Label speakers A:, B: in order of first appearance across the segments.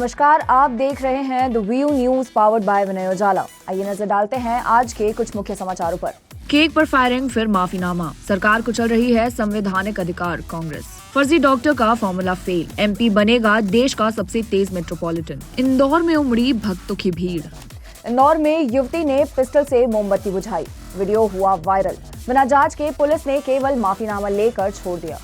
A: नमस्कार, आप देख रहे हैं the view news powered by Vinay Ujala. आइए नजर डालते हैं आज के कुछ मुख्य समाचारों पर। केक पर फायरिंग, फिर माफीनामा, सरकार कुचल रही है संवैधानिक अधिकार, कांग्रेस। फर्जी डॉक्टर का फॉर्मूला फेल, एमपी बनेगा देश का सबसे तेज मेट्रोपॉलिटन। इंदौर में उमड़ी भक्तों की भीड़। इंदौर में युवती ने पिस्टल से मोमबत्ती बुझाई, वीडियो हुआ वायरल। बिना जांच के पुलिस ने केवल माफीनामा लेकर छोड़ दिया।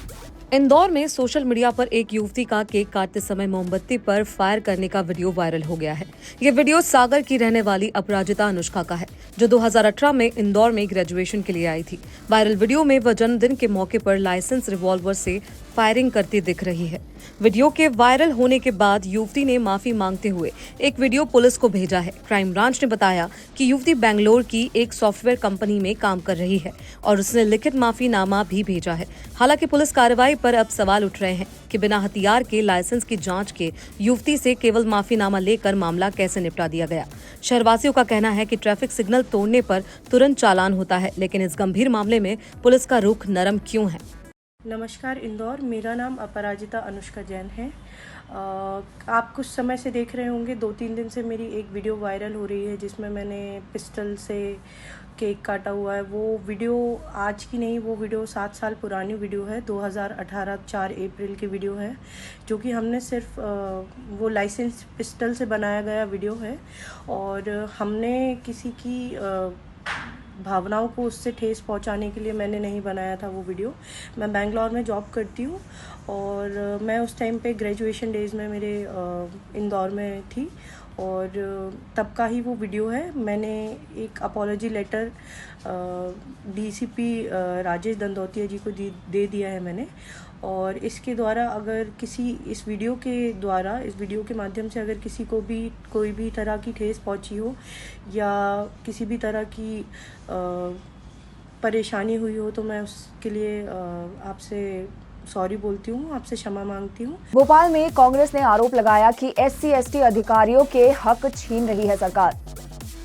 B: इंदौर में सोशल मीडिया पर एक युवती का केक काटते समय मोमबत्ती पर फायर करने का वीडियो वायरल हो गया है। ये वीडियो सागर की रहने वाली अपराजिता अनुष्का का है, जो 2018 में इंदौर में ग्रेजुएशन के लिए आई थी। वायरल वीडियो में वह जन्मदिन के मौके पर लाइसेंस रिवॉल्वर से फायरिंग करती दिख रही है। वीडियो के वायरल होने के बाद युवती ने माफी मांगते हुए एक वीडियो पुलिस को भेजा है। क्राइम ब्रांच ने बताया कि युवती बेंगलोर की एक सॉफ्टवेयर कंपनी में काम कर रही है और उसने लिखित माफीनामा भी भेजा है। हालांकि पुलिस कार्रवाई पर अब सवाल उठ रहे हैं कि बिना हथियार के लाइसेंस की जांच के युवती से केवल माफीनामा लेकर मामला कैसे निपटा दिया गया। शहरवासियों का कहना है कि ट्रैफिक सिग्नल तोड़ने पर तुरंत चालान होता है, लेकिन इस गंभीर मामले में पुलिस का रुख नरम क्यों है।
C: नमस्कार इंदौर, मेरा नाम अपराजिता अनुष्का जैन है। आप कुछ समय से देख रहे होंगे, 2-3 दिन से मेरी एक वीडियो वायरल हो रही है जिसमें मैंने पिस्टल से केक काटा हुआ है। वो वीडियो आज की नहीं, वो वीडियो 7 साल पुरानी वीडियो है। 2018 4 अप्रैल की वीडियो है, जो कि हमने सिर्फ वो लाइसेंस पिस्टल से बनाया गया वीडियो है और हमने किसी की भावनाओं को उससे ठेस पहुंचाने के लिए मैंने नहीं बनाया था वो वीडियो। मैं बेंगलोर में जॉब करती हूँ और मैं उस टाइम पे ग्रेजुएशन डेज में मेरे इंदौर में थी और तब का ही वो वीडियो है। मैंने एक अपॉलॉजी लेटर डीसीपी राजेश दंदोतिया जी को दे दिया है मैंने। और इसके द्वारा अगर किसी इस वीडियो के माध्यम से अगर किसी को भी कोई भी तरह की ठेस पहुंची हो या किसी भी तरह की परेशानी हुई हो तो मैं उसके लिए आपसे सॉरी बोलती हूँ, आपसे क्षमा मांगती हूँ।
A: भोपाल में कांग्रेस ने आरोप लगाया कि SC/ST अधिकारियों के हक छीन रही है सरकार।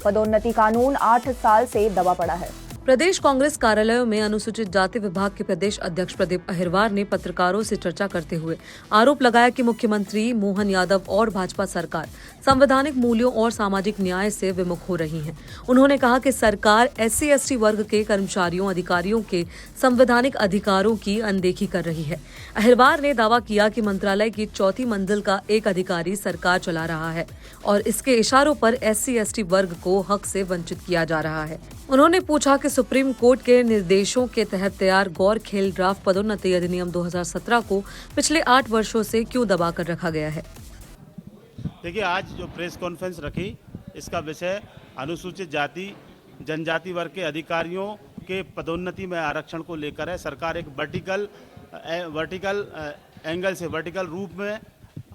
A: पदोन्नति कानून 8 साल से दबा पड़ा है।
B: प्रदेश कांग्रेस कार्यालयों में अनुसूचित जाति विभाग के प्रदेश अध्यक्ष प्रदीप अहिरवार ने पत्रकारों से चर्चा करते हुए आरोप लगाया कि मुख्यमंत्री मोहन यादव और भाजपा सरकार संवैधानिक मूल्यों और सामाजिक न्याय से विमुख हो रही है। उन्होंने कहा कि सरकार SC/ST वर्ग के कर्मचारियों अधिकारियों के संवैधानिक अधिकारों की अनदेखी कर रही है। अहिरवार ने दावा किया कि मंत्रालय की 4थी मंजिल का एक अधिकारी सरकार चला रहा है और इसके इशारों पर SC/ST वर्ग को हक से वंचित किया जा रहा है। उन्होंने पूछा कि सुप्रीम कोर्ट के निर्देशों के तहत तैयार गौर खेल ड्राफ्ट पदोन्नति अधिनियम 2017 को पिछले 8 वर्षों से क्यों दबा कर रखा गया है।
D: देखिए, आज जो प्रेस कॉन्फ्रेंस रखी, इसका विषय अनुसूचित जाति जनजाति वर्ग के अधिकारियों के पदोन्नति में आरक्षण को लेकर है। सरकार एक वर्टिकल एंगल से वर्टिकल रूप में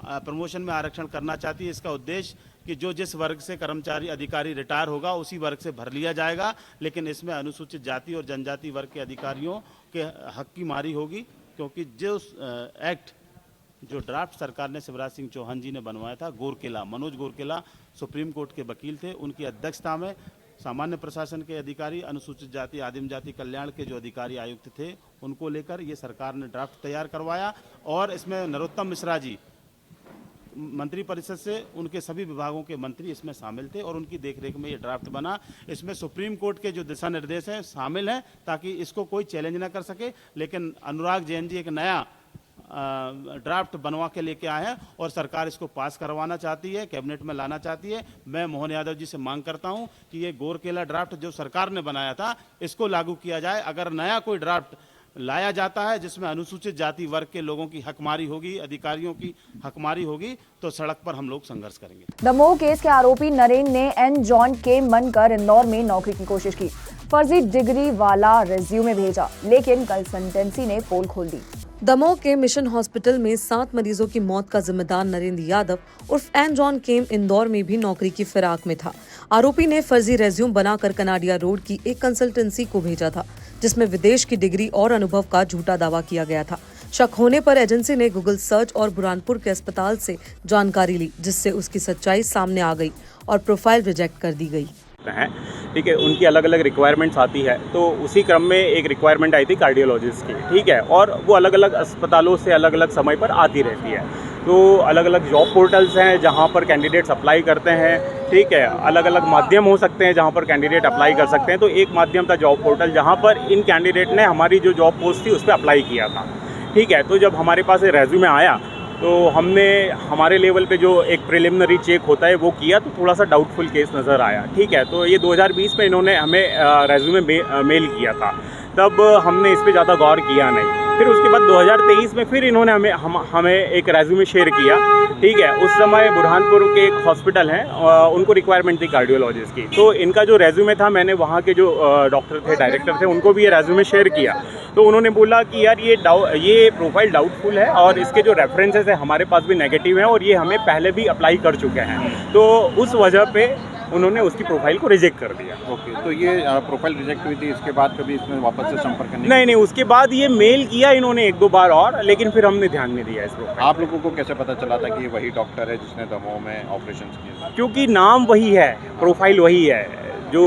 D: प्रमोशन में आरक्षण करना चाहती है। इसका उद्देश्य कि जो जिस वर्ग से कर्मचारी अधिकारी रिटायर होगा उसी वर्ग से भर लिया जाएगा, लेकिन इसमें अनुसूचित जाति और जनजाति वर्ग के अधिकारियों के हक की मारी होगी, क्योंकि जो एक्ट जो ड्राफ्ट सरकार ने शिवराज सिंह चौहान जी ने बनवाया था, मनोज गोरकेला सुप्रीम कोर्ट के वकील थे, उनकी अध्यक्षता में सामान्य प्रशासन के अधिकारी, अनुसूचित जाति आदिम जाति कल्याण के जो अधिकारी आयुक्त थे, उनको लेकर ये सरकार ने ड्राफ्ट तैयार करवाया और इसमें नरोत्तम मिश्रा जी मंत्री परिषद से उनके सभी विभागों के मंत्री इसमें शामिल थे और उनकी देखरेख में ये ड्राफ्ट बना। इसमें सुप्रीम कोर्ट के जो दिशा निर्देश हैं शामिल हैं ताकि इसको कोई चैलेंज ना कर सके। लेकिन अनुराग जैन जी एक नया ड्राफ्ट बनवा के लेके आए हैं और सरकार इसको पास करवाना चाहती है, कैबिनेट में लाना चाहती है। मैं मोहन यादव जी से मांग करता हूं कि ये गोरकेला ड्राफ्ट जो सरकार ने बनाया था इसको लागू किया जाए। अगर नया कोई ड्राफ्ट लाया जाता है जिसमें अनुसूचित जाति वर्ग के लोगों की हकमारी होगी, अधिकारियों की हकमारी होगी, तो सड़क पर हम लोग संघर्ष करेंगे।
A: दमोह केस के आरोपी नरेंद्र ने एन जॉन के बनकर इंदौर में नौकरी की कोशिश की। फर्जी डिग्री वाला रिज्यूमे भेजा, लेकिन कंसल्टेंसी ने पोल खोल दी।
B: दमोह के मिशन हॉस्पिटल में 7 मरीजों की मौत का जिम्मेदार नरेंद्र यादव उर्फ एन जॉन केम इंदौर में भी नौकरी की फिराक में था। आरोपी ने फर्जी रेज्यूम बनाकर कनाडिया रोड की एक कंसल्टेंसी को भेजा था, जिसमें विदेश की डिग्री और अनुभव का झूठा दावा किया गया था। शक होने पर एजेंसी ने गूगल सर्च और बुरहानपुर के अस्पताल से जानकारी ली, जिससे उसकी सच्चाई सामने आ गई और प्रोफाइल रिजेक्ट कर दी गई।
E: हैं, ठीक है, उनकी अलग अलग रिक्वायरमेंट्स आती है, तो उसी क्रम में एक रिक्वायरमेंट आई थी कार्डियोलॉजिस्ट की, ठीक है, और वो अलग अलग अस्पतालों से अलग अलग समय पर आती रहती है। तो अलग अलग जॉब पोर्टल्स हैं जहाँ पर कैंडिडेट्स अप्लाई करते हैं, ठीक है। अलग अलग माध्यम हो सकते हैं जहाँ पर कैंडिडेट अप्लाई कर सकते हैं। तो एक माध्यम था जॉब पोर्टल, जहाँ पर इन कैंडिडेट ने हमारी जो जॉब पोस्ट थी उस पर अप्लाई किया था, ठीक है। तो जब हमारे पास रेज्यूमे आया तो हमने हमारे लेवल पे जो एक प्रिलिमिनरी चेक होता है वो किया, तो थोड़ा सा डाउटफुल केस नज़र आया, ठीक है। तो ये 2020 में इन्होंने हमें रेज्यूमे मेल किया था, तब हमने इस पर ज़्यादा गौर किया नहीं। फिर उसके बाद 2023 में फिर इन्होंने हमें एक रेज्यूमे शेयर किया, ठीक है। उस समय बुरहानपुर के एक हॉस्पिटल हैं, उनको रिक्वायरमेंट थी कार्डियोलॉजिस्ट की, तो इनका जो रेज्यूमे था, मैंने वहाँ के जो डॉक्टर थे, डायरेक्टर थे, उनको भी ये रेज्यूमे शेयर किया। तो उन्होंने बोला कि यार ये प्रोफाइल डाउटफुल है और इसके जो रेफरेंसेस है हमारे पास भी नेगेटिव हैं और ये हमें पहले भी अप्लाई कर चुके हैं। तो उस वजह पे उन्होंने उसकी प्रोफाइल को रिजेक्ट कर दिया।
F: ओके, तो ये प्रोफाइल रिजेक्ट हुई थी, इसके बाद कभी इसमें वापस से संपर्क करने
E: नहीं, उसके बाद ये मेल किया इन्होंने 1-2 बार और, लेकिन फिर हमने ध्यान नहीं दिया इस प्रोफाइल।
F: आप लोगों को कैसे पता चला था कि ये वही डॉक्टर है जिसने दमोह में ऑपरेशन किए?
E: क्योंकि नाम वही है, प्रोफाइल वही है, जो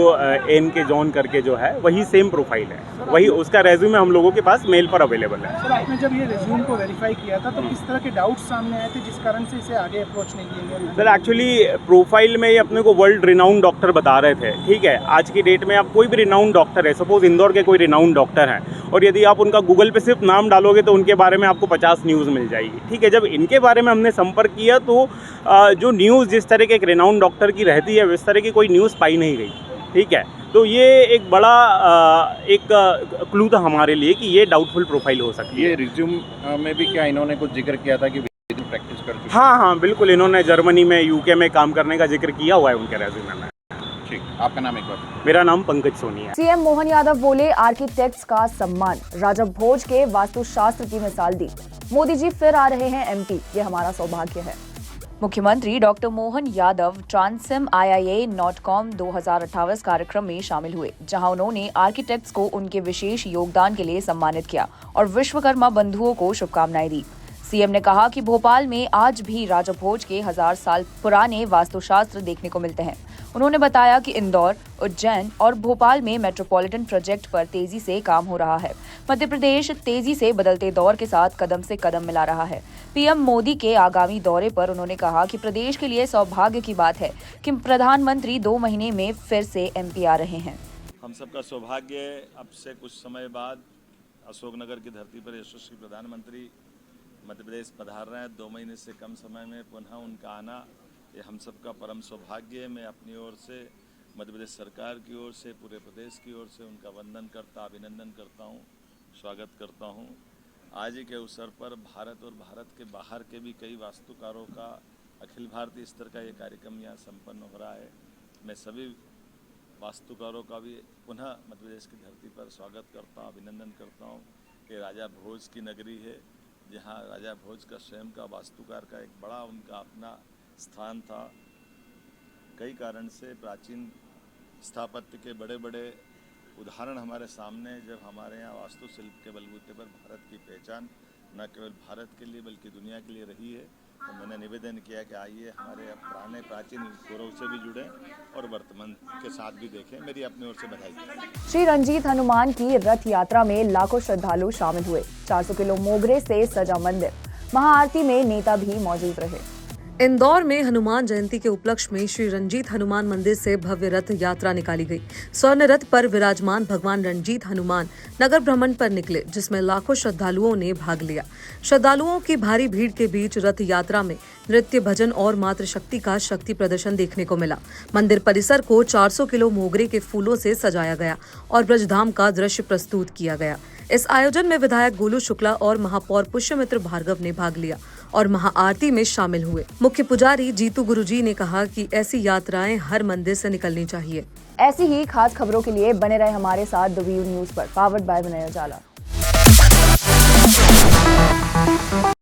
E: एन के जॉन करके जो है वही सेम प्रोफाइल है, वही उसका रेज्यूमे हम लोगों के पास मेल पर अवेलेबल है।
G: सर, आपने जब ये रेज्यूम को वेरीफाई किया था तो किस तरह के डाउट्स सामने आए थे जिस कारण से इसे आगे अप्रोच नहीं किया गया?
E: सर एक्चुअली प्रोफाइल में ये अपने को वर्ल्ड रिनाउंड डॉक्टर बता रहे थे, ठीक है। आज की डेट में आप कोई भी रिनाउंड डॉक्टर है, सपोज इंदौर के कोई रिनाउंड डॉक्टर हैं, और यदि आप उनका गूगल पे सिर्फ नाम डालोगे तो उनके बारे में आपको 50 न्यूज़ मिल जाएगी, ठीक है। जब इनके बारे में हमने संपर्क किया तो जो न्यूज़ जिस तरह के एक रिनाउंड डॉक्टर की रहती है उस तरह की कोई न्यूज़ पाई नहीं गई, ठीक है। तो ये एक बड़ा एक क्लू था हमारे लिए कि ये डाउटफुल प्रोफाइल हो सकती है।
F: ये रिज्यूम में भी क्या इन्होंने कुछ जिक्र किया था कि प्रैक्टिस कर चुके?
E: हाँ, बिल्कुल, इन्होंने जर्मनी में, यूके में काम करने का जिक्र किया हुआ है उनके रेज्यूमे में।
F: ठीक, आपका नाम एक बार?
E: मेरा नाम पंकज सोनी है।
A: सीएम मोहन यादव बोले आर्किटेक्ट्स का सम्मान, राजा भोज के वास्तुशास्त्र की मिसाल दी। मोदी जी फिर आ रहे हैं एमपी, ये हमारा सौभाग्य है। मुख्यमंत्री डॉक्टर मोहन यादव ट्रांसिम IIA.com 2028 कार्यक्रम में शामिल हुए, जहां उन्होंने आर्किटेक्ट्स को उनके विशेष योगदान के लिए सम्मानित किया और विश्वकर्मा बंधुओं को शुभकामनाएं दी। सीएम ने कहा कि भोपाल में आज भी राजा भोज के 1000 साल पुराने वास्तुशास्त्र देखने को मिलते हैं। उन्होंने बताया कि इंदौर, उज्जैन और भोपाल में मेट्रोपॉलिटन प्रोजेक्ट पर तेजी से काम हो रहा है। मध्य प्रदेश तेजी से बदलते दौर के साथ कदम से कदम मिला रहा है। पीएम मोदी के आगामी दौरे पर उन्होंने कहा कि प्रदेश के लिए सौभाग्य की बात है कि प्रधानमंत्री 2 महीने में फिर से एमपी आ रहे हैं।
H: हम सबका सौभाग्य अब से कुछ समय बाद अशोकनगर की धरती पर यशस्वी प्रधानमंत्री मध्य प्रदेश पधार रहे हैं। 2 महीने से कम समय में पुनः उनका आना, ये हम सबका परम सौभाग्य है। मैं अपनी ओर से, मध्य प्रदेश सरकार की ओर से, पूरे प्रदेश की ओर से उनका वंदन करता, अभिनंदन करता हूँ, स्वागत करता हूँ। आज ही के अवसर पर भारत और भारत के बाहर के भी कई वास्तुकारों का अखिल भारतीय स्तर का ये कार्यक्रम यहाँ संपन्न हो रहा है। मैं सभी वास्तुकारों का भी पुनः मध्य प्रदेश की धरती पर स्वागत करता हूँ, अभिनंदन करता हूँ। ये राजा भोज की नगरी है, जहाँ राजा भोज का स्वयं का वास्तुकार का एक बड़ा उनका अपना स्थान था। कई कारण से प्राचीन स्थापत्य के बड़े बड़े उदाहरण हमारे सामने, जब हमारे यहाँ वास्तुशिल्प के बलबूते पर भारत की पहचान न केवल भारत के लिए बल्कि दुनिया के लिए रही है, तो मैंने निवेदन किया कि आइए हमारे पुराने प्राचीन गौरव से भी जुड़ें और वर्तमान के साथ भी देखें। मेरी अपनी ओर से बधाई।
A: श्री रंजीत हनुमान की रथ यात्रा में लाखों श्रद्धालु शामिल हुए। 400 किलो मोगरे से सजा मंदिर, महाआरती में नेता भी मौजूद रहे।
B: इंदौर में हनुमान जयंती के उपलक्ष्य में श्री रंजीत हनुमान मंदिर से भव्य रथ यात्रा निकाली गई। स्वर्ण रथ पर विराजमान भगवान रंजीत हनुमान नगर भ्रमण पर निकले, जिसमें लाखों श्रद्धालुओं ने भाग लिया। श्रद्धालुओं की भारी भीड़ के बीच रथ यात्रा में नृत्य, भजन और मातृशक्ति का शक्ति प्रदर्शन देखने को मिला। मंदिर परिसर को 400 किलो मोगरे के फूलों से सजाया गया और ब्रजधाम का दृश्य प्रस्तुत किया गया। इस आयोजन में विधायक गोलू शुक्ला और महापौर पुष्यमित्र भार्गव ने भाग लिया और महाआरती में शामिल हुए। मुख्य पुजारी जीतू गुरुजी ने कहा कि ऐसी यात्राएं हर मंदिर से निकलनी चाहिए।
A: ऐसी ही खास खबरों के लिए बने रहे हमारे साथ द व्यू न्यूज पर, पावर्ड बाय विनय उजाला।